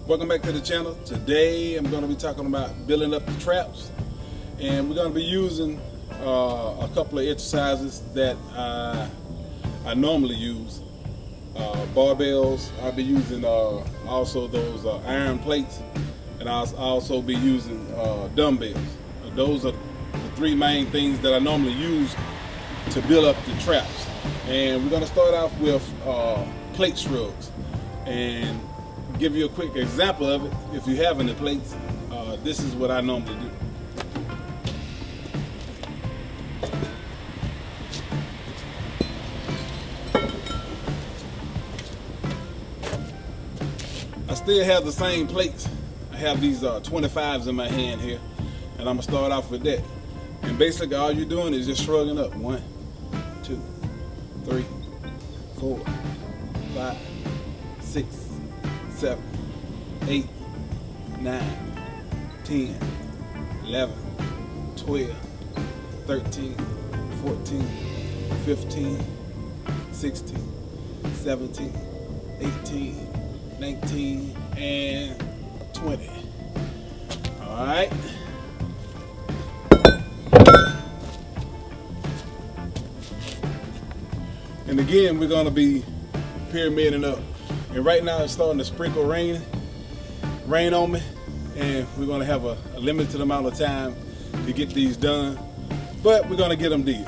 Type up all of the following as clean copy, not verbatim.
Welcome back to the channel. Today I'm going to be talking about building up the traps, and we're going to be using a couple of exercises that I normally use. Barbells. I'll be using also those iron plates, and I'll also be using dumbbells. Those are the three main things that I normally use to build up the traps. And we're going to start off with plate shrugs and give you a quick example of it. If you have any plates, this is what I normally do. I still have the same plates. I have these 25s in my hand here, and I'm gonna start off with that. And basically all you're doing is just shrugging up. 1, 2, 3, 4, 5, 6, 7, 8, 9, 10, 11, 12, 13, 14, 15, 16, 17, 18, 19, and 20. All right. And again, we're gonna be pyramiding up. And right now it's starting to sprinkle rain on me, and we're gonna have a limited amount of time to get these done, but we're gonna get them did.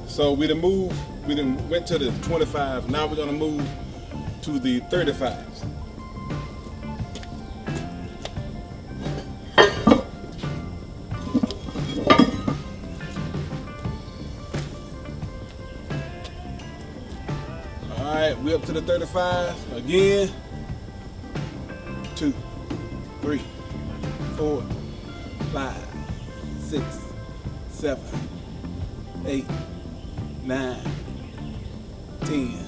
So we went to the 25. Now we're gonna move to the 35s. All right, we're up to the 35 again. 2, 3, 4, 5, 6, 7, 8, 9, 10,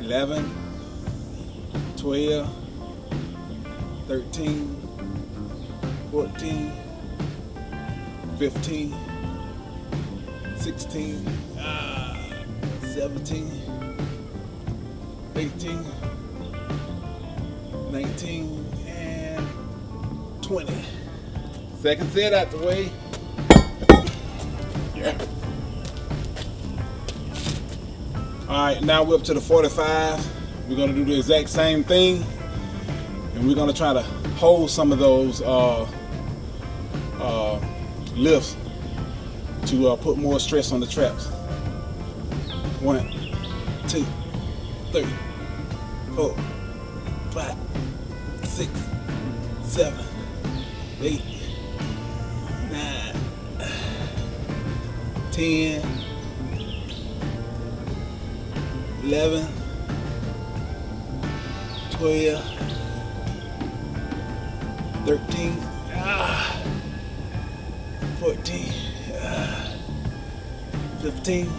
11, 12, 13, 14, 15, 16, 17, 18, 19, and 20. Second set out the way. Yeah. All right, now we're up to the 45. We're gonna do the exact same thing, and we're gonna try to hold some of those lifts to put more stress on the traps. 1, 2, 3, 4, 5, 6, 7, 8, 9, 10, 11, 12, 13, 14, 15.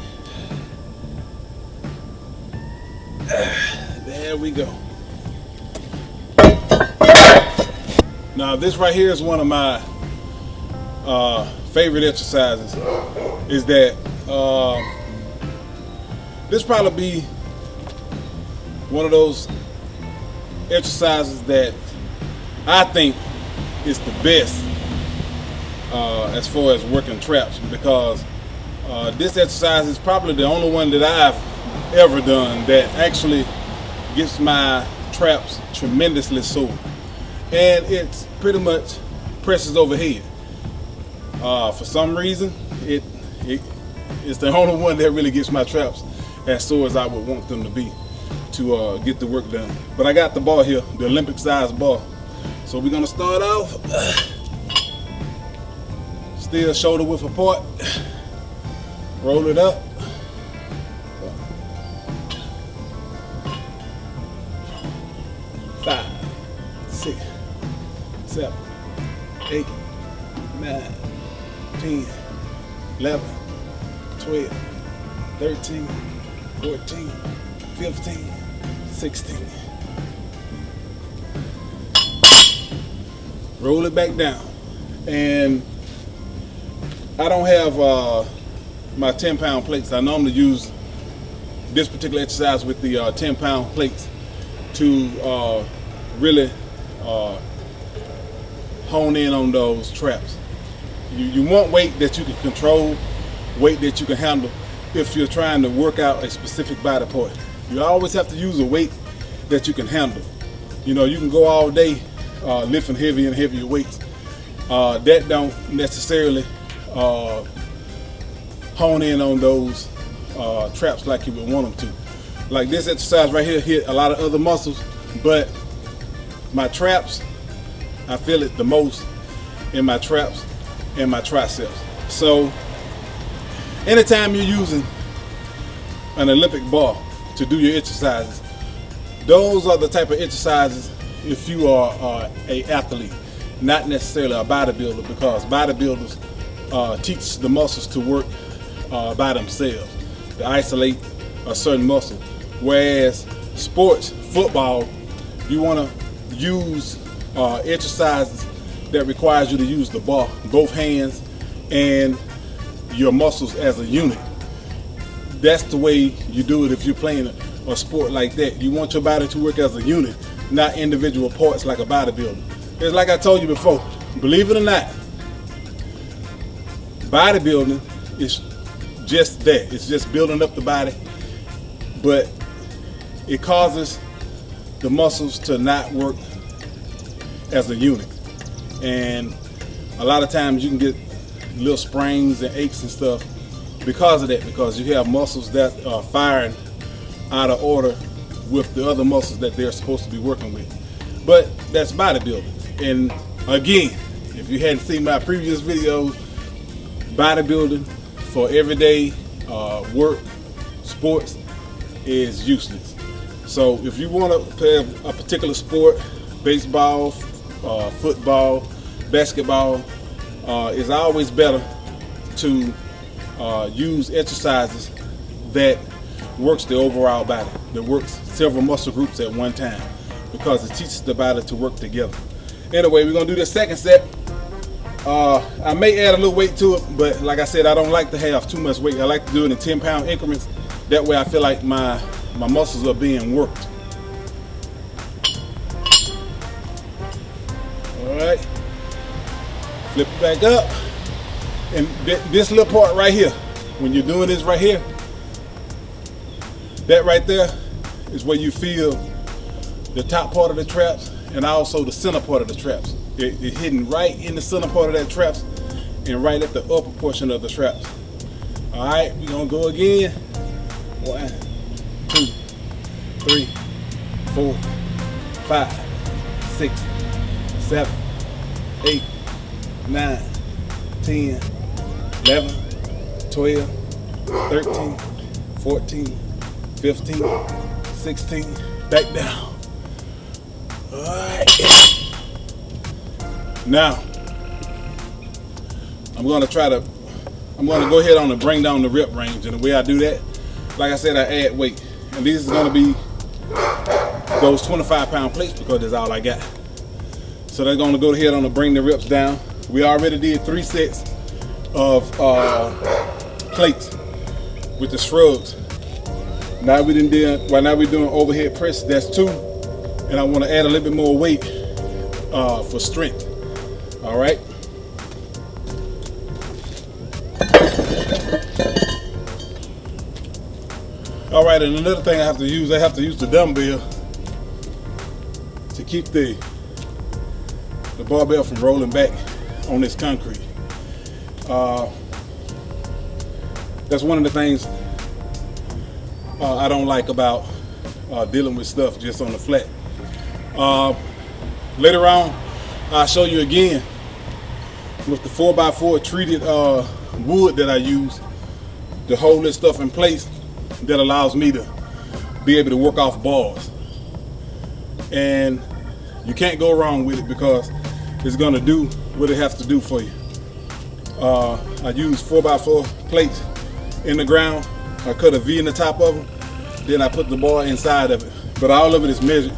There we go. Now this right here is one of my favorite exercises. Is that this probably be one of those exercises that I think is the best as far as working traps, because this exercise is probably the only one that I've ever done that actually gets my traps tremendously sore, and it's pretty much presses overhead. For some reason, it's the only one that really gets my traps as sore as I would want them to be to get the work done. But I got the bar here, the Olympic size bar. So we're gonna start off still shoulder width apart, roll it up. 5, 6, 7, 8, 9, 10, 11, 12, 13, 14, 15, 16. Roll it back down. And I don't have my 10-pound plates. I normally use this particular exercise with the 10-pound plates to really hone in on those traps. You want weight that you can control, weight that you can handle if you're trying to work out a specific body part. You always have to use a weight that you can handle. You know, you can go all day lifting heavier and heavier weights. That don't necessarily hone in on those traps like you would want them to. Like this exercise right here hit a lot of other muscles, but my traps, I feel it the most in my traps and my triceps. So anytime you're using an Olympic bar to do your exercises, those are the type of exercises if you are a athlete, not necessarily a bodybuilder, because bodybuilders teach the muscles to work by themselves, to isolate a certain muscle. Whereas sports, football, you want to use exercises that requires you to use the bar, both hands and your muscles as a unit. That's the way you do it if you're playing a sport like that. You want your body to work as a unit, not individual parts like a bodybuilder. It's like I told you before, believe it or not, bodybuilding is just that. It's just building up the body, but it causes the muscles to not work as a unit. And a lot of times you can get little sprains and aches and stuff because of that, because you have muscles that are firing out of order with the other muscles that they're supposed to be working with. But that's bodybuilding. And again, if you hadn't seen my previous videos, bodybuilding for everyday work, sports, is useless. So if you want to play a particular sport, baseball, football, basketball, it's always better to use exercises that works the overall body, that works several muscle groups at one time, because it teaches the body to work together. Anyway, we're gonna do the second set. I may add a little weight to it, but like I said, I don't like to have too much weight. I like to do it in 10-pound increments. That way I feel like my muscles are being worked. All right, flip it back up. And this little part right here, when you're doing this right here, that right there is where you feel the top part of the traps and also the center part of the traps. It's hidden right in the center part of that traps and right at the upper portion of the traps. All right, we're gonna go again. 1, 2, 3, 4, 5, 6, 7, 8, 9, 10, 11, 12, 13, 14, 15, 16, back down. All right. Now, I'm going to go ahead on and bring down the rep range. And the way I do that, like I said, I add weight. And this is going to be those 25-pound plates because that's all I got. So they're going to go ahead on and bring the reps down. We already did 3 sets of plates with the shrugs. Now we're doing overhead press. That's 2, and I want to add a little bit more weight for strength. All right. All right, and another thing I have to use the dumbbell to keep the barbell from rolling back on this concrete. That's one of the things I don't like about dealing with stuff just on the flat. Later on, I'll show you again with the 4x4 treated wood that I use to hold this stuff in place that allows me to be able to work off bars. And you can't go wrong with it because it's gonna do what it has to do for you. I use 4x4 plates in the ground. I cut a V in the top of them, then I put the bar inside of it. But all of it is measured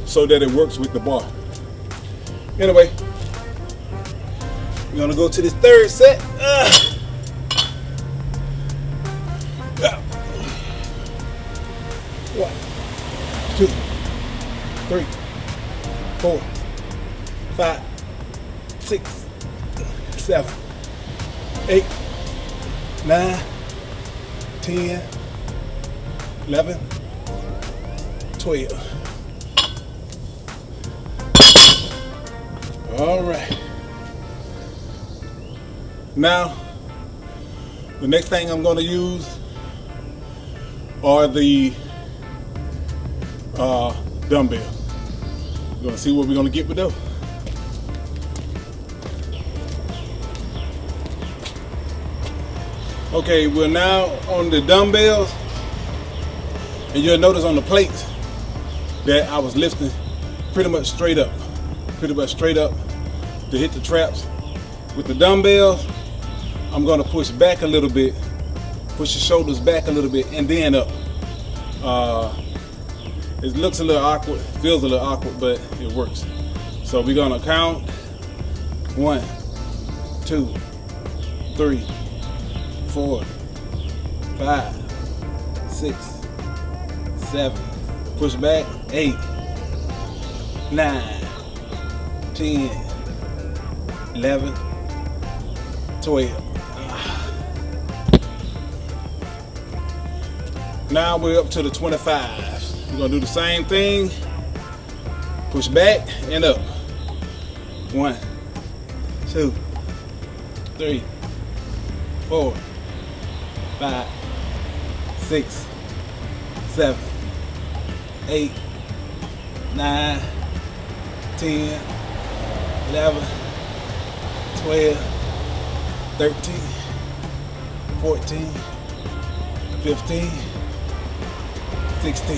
so that it works with the bar. Anyway, we're gonna go to this third set. 1, 2, 3, 4, 5, 6, 7, 8, 9, 10, 11, 12. All right. Now, the next thing I'm going to use are the dumbbells. We're going to see what we're going to get with those. Okay, we're now on the dumbbells, and you'll notice on the plates that I was lifting pretty much straight up to hit the traps. With the dumbbells, I'm going to push back a little bit, push the shoulders back a little bit, and then up. It looks a little awkward, feels a little awkward, but it works. So we're going to count 1, 2, 3, 4, 5, 6, 7, push back, 8, 9, 10, 11, 12. Now we're up to the 25s. We're gonna do the same thing. Push back and up. 1, 2, 3, 4, 5, 6, 7, 8, 9, 10, 11, 12, 13, 14, 15, 16.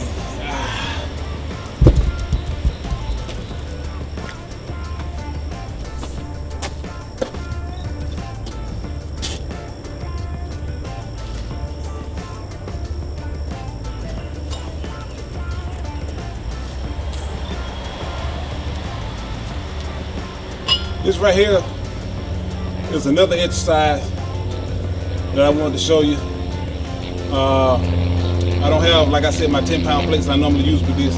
This right here is another exercise that I wanted to show you. I don't have, like I said, my 10-pound plates I normally use with this,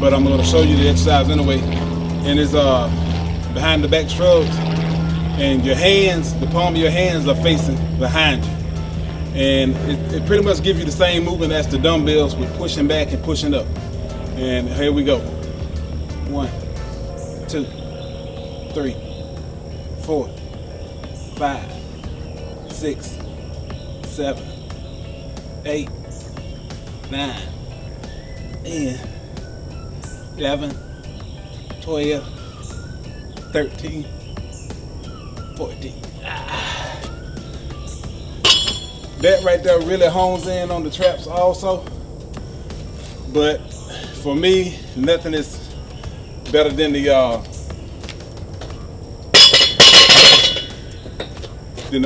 but I'm going to show you the exercise anyway. And it's behind the back shrugs, and your hands, the palm of your hands are facing behind you. And it pretty much gives you the same movement as the dumbbells with pushing back and pushing up. And here we go. 1, 2, 3, 4, 5, 6, 7, 8, 9, 10, 11, 12, 13, 14. That right there really hones in on the traps also. But for me, nothing is better than the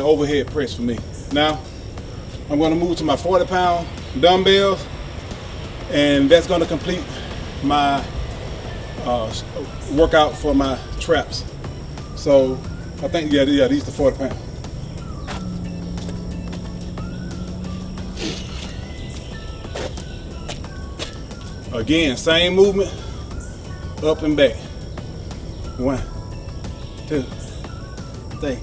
overhead press for me. Now, I'm going to move to my 40-pound dumbbells, and that's going to complete my workout for my traps. So I think, yeah, these are 40 pounds. Again, same movement, up and back. 1, 2, 3,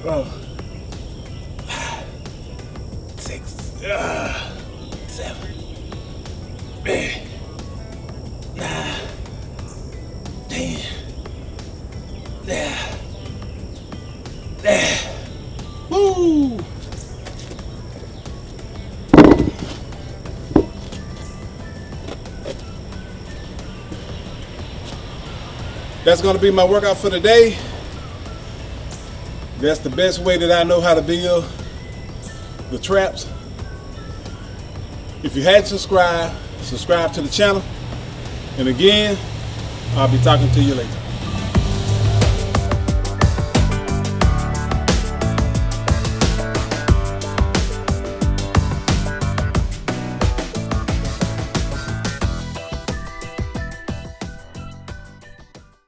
4, 5, 6, 7, 8, 9, 10, 11. Woo! That's going to be my workout for the day. That's the best way that I know how to build the traps. If you hadn't subscribed, subscribe to the channel. And again, I'll be talking to you later.